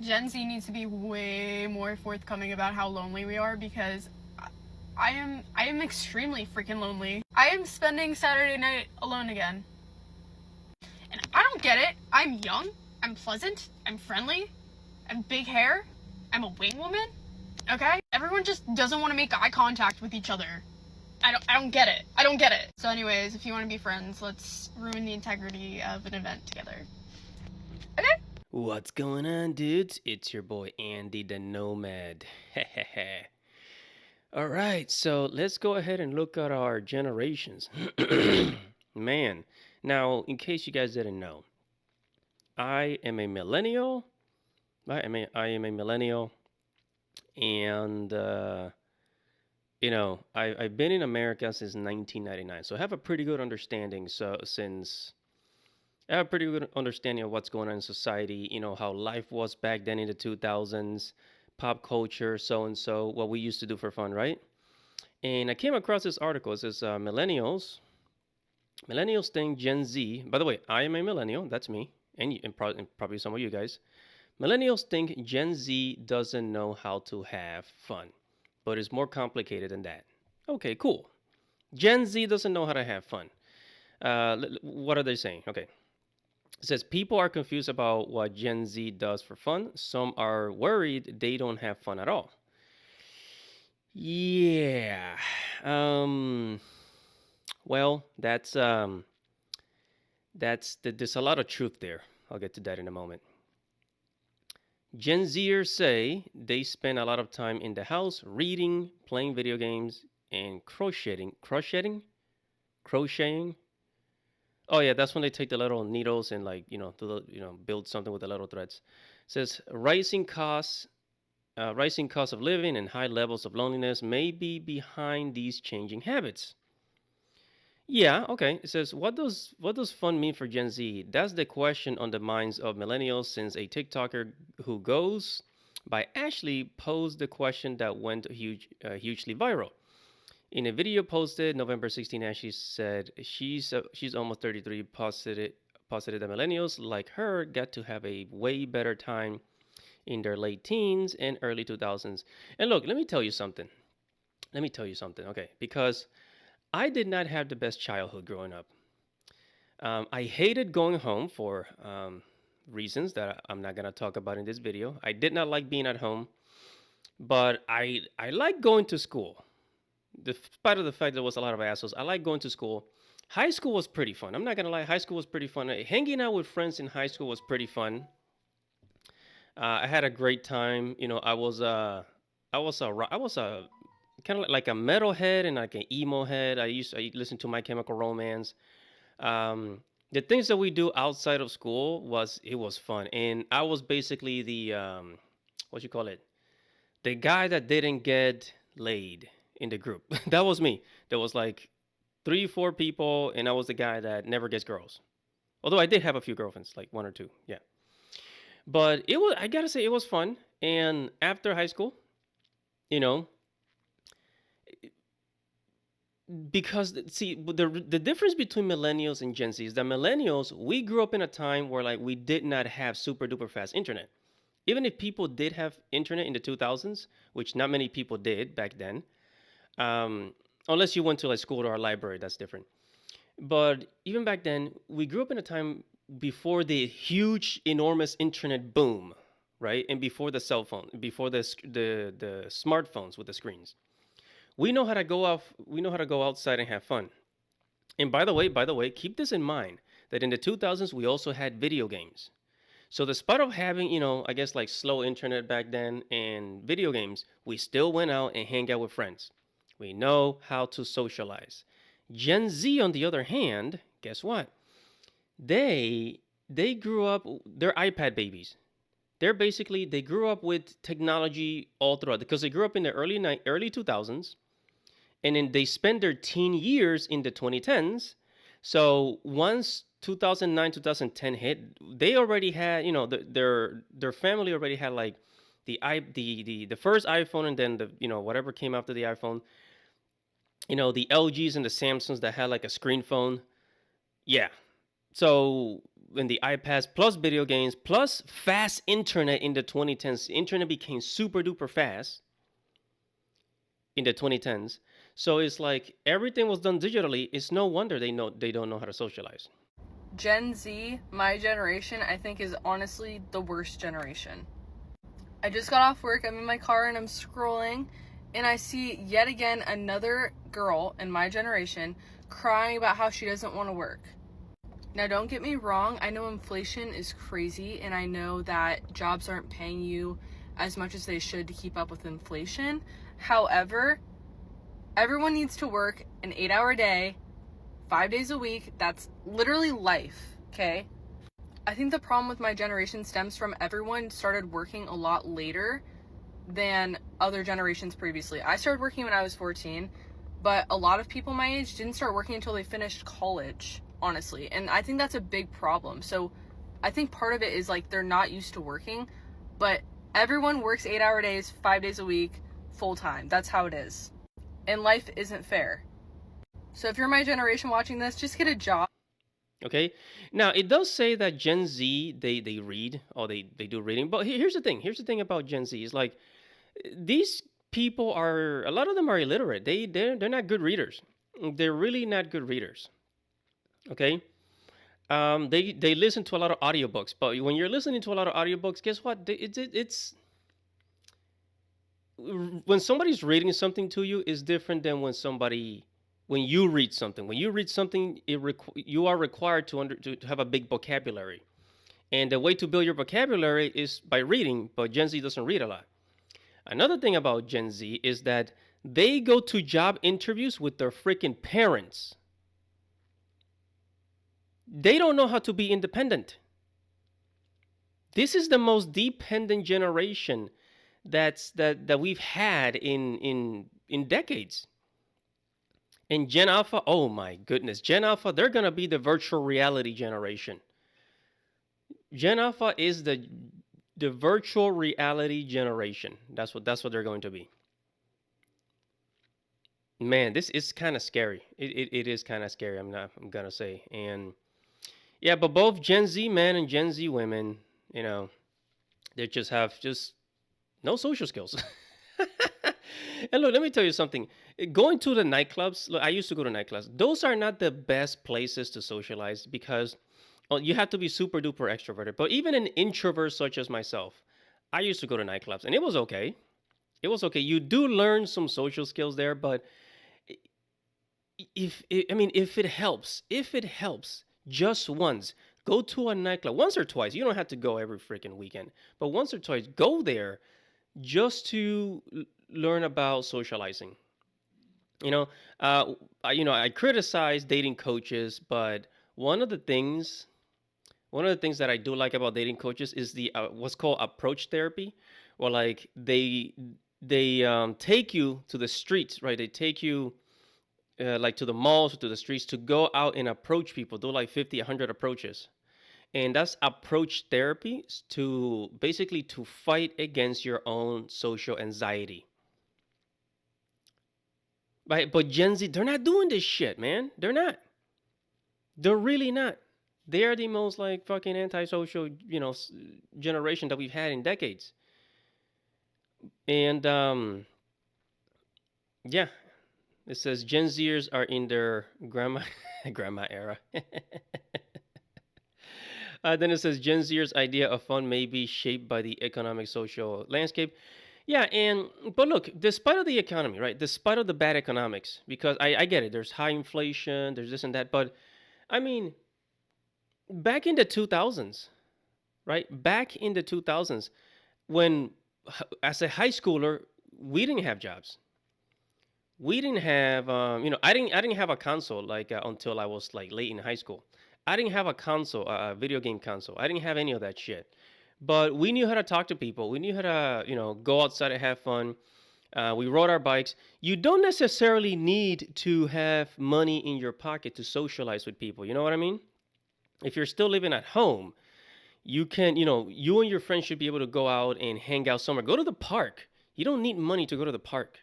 Gen Z needs to be way more forthcoming about how lonely we are because I am extremely freaking lonely. I am spending Saturday night alone again. And I don't get it. I'm young, I'm pleasant, I'm friendly, I have big hair, I'm a wing woman. Okay? Everyone just doesn't want to make eye contact with each other. I don't get it. I don't get it. So anyways, if you want to be friends, let's ruin the integrity of an event together. Okay? What's going on, dudes? It's your boy Andy the Nomad. All right, so let's go ahead and look at our generations. Man, now, in case you guys didn't know, I am a millennial. I am a millennial, and I've been in America since 1999, so I have a pretty good understanding. I have a pretty good understanding of what's going on in society, how life was back then in the 2000s, pop culture, so and so, what we used to do for fun, right? And I came across this article. It says millennials think Gen Z, by the way, I am a millennial, that's me, and probably some of you guys. Millennials think Gen Z doesn't know how to have fun, but it's more complicated than that. Okay, cool. Gen Z doesn't know how to have fun. What are they saying? Okay. It says people are confused about what Gen Z does for fun. Some are worried they don't have fun at all. Yeah. Um. Well, there's a lot of truth there. I'll get to that in a moment. Gen Zers say they spend a lot of time in the house reading, playing video games, and crocheting. Oh yeah, that's when they take the little needles and build something with the little threads. It says rising costs of living and high levels of loneliness may be behind these changing habits. Yeah, okay. It says, what does fun mean for Gen Z? That's the question on the minds of millennials since a TikToker who goes by Ashley posed the question that went hugely viral. In a video posted November 16, Ashley said she's almost 33, posited that millennials like her get to have a way better time in their late teens and early 2000s. And look, let me tell you something. Let me tell you something, okay? Because I did not have the best childhood growing up. I hated going home for reasons that I'm not gonna talk about in this video. I did not like being at home, but I like going to school. Despite of the fact there was a lot of assholes, I like going to school. High school was pretty fun. I'm not gonna lie, high school was pretty fun. Hanging out with friends in high school was pretty fun. I had a great time. I was a kind of like a metalhead and like an emo head. I listened to My Chemical Romance. The things that we do outside of school was fun, and I was basically the what you call it, the guy that didn't get laid in the group. That was me. There was like 3 4 people, and I was the guy that never gets girls. Although I did have a few girlfriends, like one or two, yeah. But I gotta say, it was fun. And after high school, you know, because see the difference between millennials and Gen Z is that millennials, we grew up in a time where like we did not have super duper fast internet. Even if people did have internet in the 2000s, which not many people did back then, um, unless you went to like school or a library, that's different. But even back then, we grew up in a time before the huge, enormous internet boom, right? And before the cell phone, before the smartphones with the screens. We know how to go off. We know how to go outside and have fun. And by the way, keep this in mind that in the 2000s we also had video games. So despite of having, I guess like slow internet back then and video games, we still went out and hang out with friends. We know how to socialize. Gen Z, on the other hand, guess what? They grew up. They're iPad babies. They grew up with technology all throughout because they grew up in the early 2000s, and then they spent their teen years in the 2010s. So once 2009 2010 hit, they already had, their family already had like the first iPhone, and then the whatever came after the iPhone, the LGs and the Samsungs that had like a screen phone. Yeah. So when the iPads plus video games plus fast internet in the 2010s, internet became super duper fast in the 2010s. So it's like everything was done digitally. It's no wonder they don't know how to socialize. Gen Z, my generation, I think is honestly the worst generation. I just got off work, I'm in my car and I'm scrolling and I see yet again another girl in my generation crying about how she doesn't want to work. Now don't get me wrong, I know inflation is crazy and I know that jobs aren't paying you as much as they should to keep up with inflation. However, everyone needs to work an 8-hour day, 5 days a week. That's literally life, okay? I think the problem with my generation stems from everyone started working a lot later than other generations previously. I started working when I was 14, but a lot of people my age didn't start working until they finished college, honestly. And I think that's a big problem. So I think part of it is like they're not used to working, but everyone works 8-hour days, 5 days a week, full time. That's how it is. And life isn't fair. So if you're my generation watching this, just get a job. Okay. Now it does say that Gen Z they read or they do reading, but here's the thing. Here's the thing about Gen Z is like these people are a lot of them are illiterate. They're not good readers. They're really not good readers. Okay. They listen to a lot of audiobooks, but when you're listening to a lot of audiobooks, guess what? It's when somebody's reading something to you is different than when you read something. When you read something, you are required to have a big vocabulary, and the way to build your vocabulary is by reading. But Gen Z doesn't read a lot. Another thing about Gen Z is that they go to job interviews with their freaking parents. They don't know how to be independent. This is the most dependent generation that we've had in decades. And Gen Alpha, oh my goodness, Gen Alpha, they're gonna be the virtual reality generation. Gen Alpha is the virtual reality generation. That's what they're going to be. Man, this is kind of scary. It is kind of scary. I'm gonna say. And yeah, but both Gen Z men and Gen Z women, they just have no social skills. And look, let me tell you something. Going to the nightclubs, look, I used to go to nightclubs. Those are not the best places to socialize because you have to be super duper extroverted. But even an introvert such as myself, I used to go to nightclubs and it was okay. It was okay. You do learn some social skills there, but if it helps just once, go to a nightclub once or twice. You don't have to go every freaking weekend, but once or twice, go there just to learn about socializing. I criticize dating coaches, but one of the things that I do like about dating coaches is the what's called approach therapy, or like they take you to the streets, right? They take you like to the malls or to the streets to go out and approach people, do like 50, 100 approaches. And that's approach therapy to basically to fight against your own social anxiety. Right? But Gen Z, they're not doing this shit, man. They're not. They're really not. They are the most like fucking antisocial, generation that we've had in decades. And yeah, it says Gen Zers are in their grandma era. Then it says Gen Zers' idea of fun may be shaped by the economic social landscape. Yeah, but look, despite of the economy, right? Despite of the bad economics, because I get it. There's high inflation, there's this and that, but I mean, back in the 2000s, right? Back in the 2000s, when as a high schooler, we didn't have jobs. We didn't have, I didn't have a console like until I was like late in high school. I didn't have a console, a video game console. I didn't have any of that shit. But we knew how to talk to people. We knew how to, go outside and have fun. We rode our bikes. You don't necessarily need to have money in your pocket to socialize with people. You know what I mean? If you're still living at home, you can, you and your friends should be able to go out and hang out somewhere. Go to the park. You don't need money to go to the park.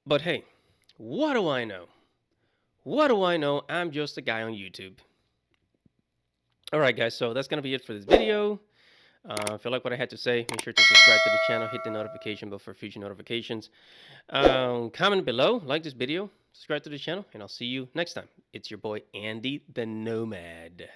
But hey, what do I know? What do I know? I'm just a guy on YouTube. All right, guys. So that's gonna be it for this video. If you like what I had to say, make sure to subscribe to the channel, hit the notification bell for future notifications. Comment below, like this video, subscribe to the channel, and I'll see you next time. It's your boy Andy the Nomad.